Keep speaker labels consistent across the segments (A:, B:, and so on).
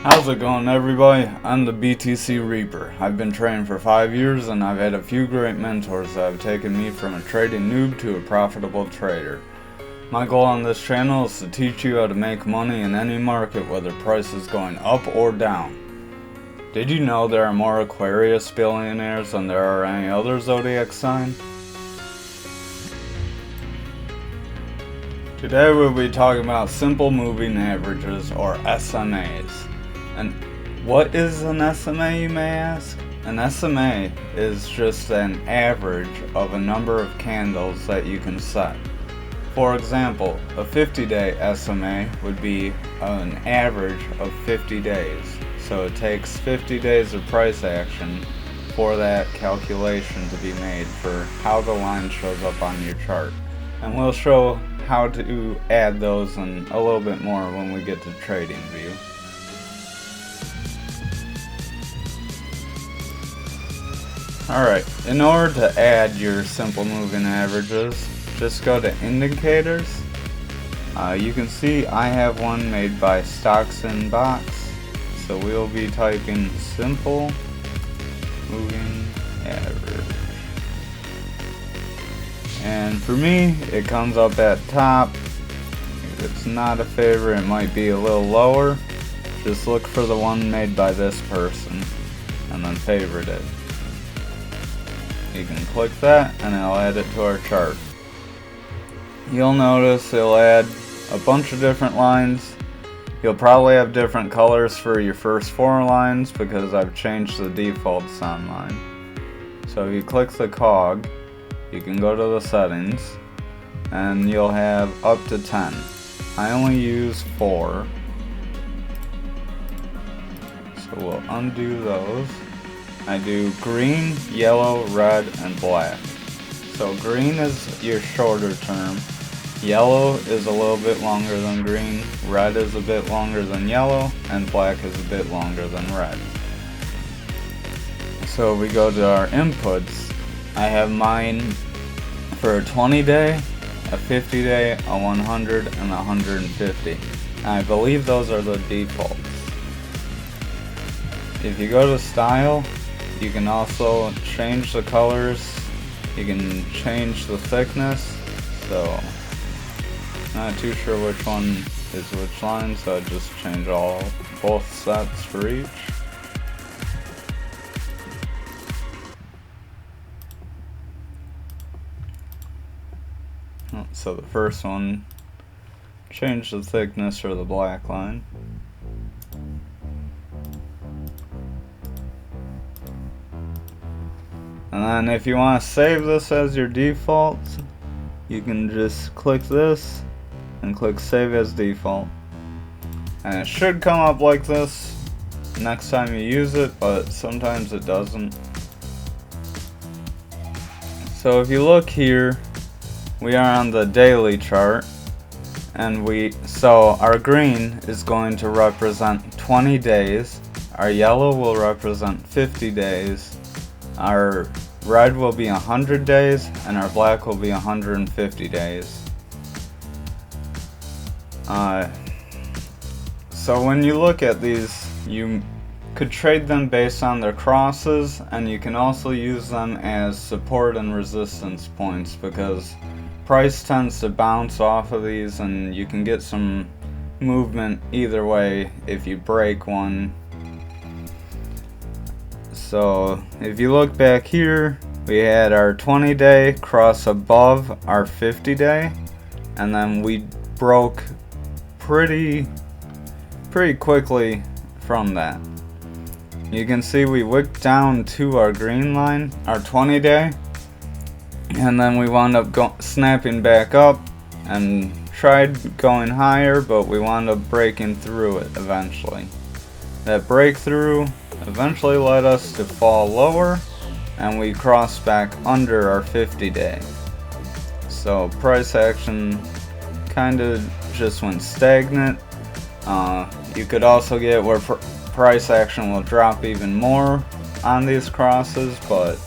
A: How's it going, everybody? I'm the BTC Reaper. I've been trading for 5 years and I've had a few great mentors that have taken me from a trading noob to a profitable trader. My goal on this channel is to teach you how to make money in any market, whether price is going up or down. Did you know there are more Aquarius billionaires than there are any other zodiac sign? Today we'll be talking about simple moving averages, or SMAs. And what is an SMA, you may ask? An SMA is just an average of a number of candles that you can set. For example, a 50-day SMA would be an average of 50 days. So it takes 50 days of price action for that calculation to be made for how the line shows up on your chart. And we'll show how to add those and a little bit more when we get to trading view. Alright, in order to add your simple moving averages, just go to indicators. You can see I have one made by Stocks in Box, so we'll be typing simple moving average. And for me, it comes up at top. If it's not a favorite, it might be a little lower. Just look for the one made by this person and then favorite it. You can click that and it'll add it to our chart. You'll notice it'll add a bunch of different lines. You'll probably have different colors for your first 4 lines because I've changed the defaults on mine. So if you click the cog, you can go to the settings and you'll have up to 10. I only use 4. So we'll undo those. I do green, yellow, red, and black. So green is your shorter term, yellow is a little bit longer than green, red is a bit longer than yellow, and black is a bit longer than red. So we go to our inputs. I have mine for a 20-day, a 50-day, a 100, and a 150. And I believe those are the defaults. If you go to style, you can also change the colors, you can change the thickness, so not too sure which one is which line, so I just change both sets for each. So the first one, change the thickness for the black line. And then if you want to save this as your default, you can just click this and click save as default. And it should come up like this next time you use it, but sometimes it doesn't. So if you look here, we are on the daily chart, and so our green is going to represent 20 days, our yellow will represent 50 days, our red will be 100 days, and our black will be 150 days. So when you look at these, you could trade them based on their crosses, and you can also use them as support and resistance points because price tends to bounce off of these and you can get some movement either way if you break one. So if you look back here, we had our 20-day cross above our 50-day, and then we broke pretty quickly from that. You can see we wicked down to our green line, our 20-day, and then we wound up snapping back up and tried going higher, but we wound up breaking through it eventually. That breakthrough eventually led us to fall lower, and we crossed back under our 50-day. So price action kind of just went stagnant. You could also get where price action will drop even more on these crosses, but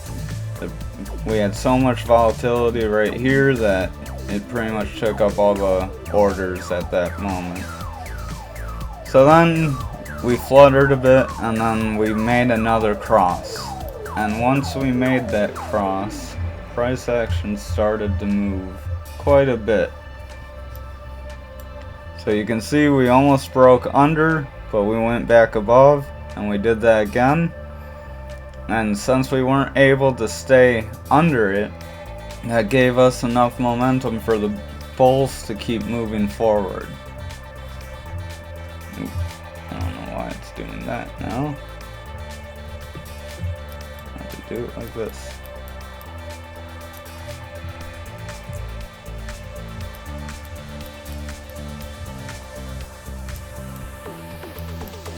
A: we had so much volatility right here that it pretty much took up all the orders at that moment. So then we fluttered a bit, and then we made another cross. And once we made that cross, price action started to move quite a bit. So you can see we almost broke under, but we went back above, and we did that again. And since we weren't able to stay under it, that gave us enough momentum for the bulls to keep moving forward. I don't know why it's doing that now. I have to do it like this.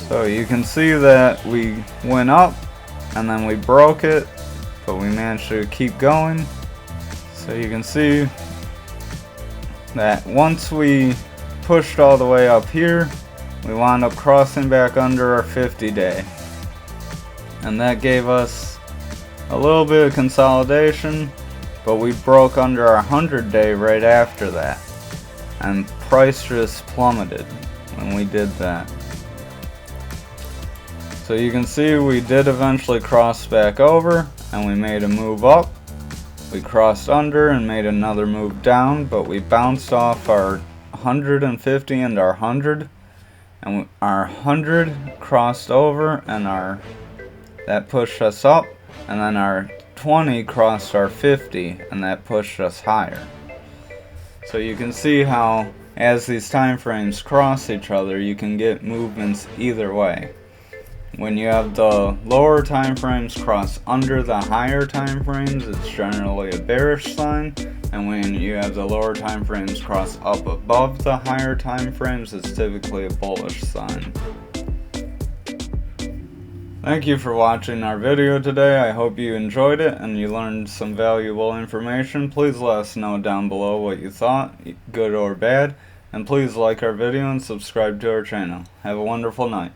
A: So you can see that we went up and then we broke it, but we managed to keep going. So you can see that once we pushed all the way up here, we wound up crossing back under our 50-day. And that gave us a little bit of consolidation, but we broke under our 100-day right after that. And price just plummeted when we did that. So you can see we did eventually cross back over, and we made a move up. We crossed under and made another move down, but we bounced off our 150 and our 100, and our 100 crossed over, and that pushed us up, and then our 20 crossed our 50, and that pushed us higher. So you can see how as these time frames cross each other, you can get movements either way. When you have the lower time frames cross under the higher time frames, it's generally a bearish sign, and when you have the lower time frames cross up above the higher time frames, it's typically a bullish sign. Thank you for watching our video today. I hope you enjoyed it and you learned some valuable information. Please let us know down below what you thought, good or bad, and please like our video and subscribe to our channel. Have a wonderful night.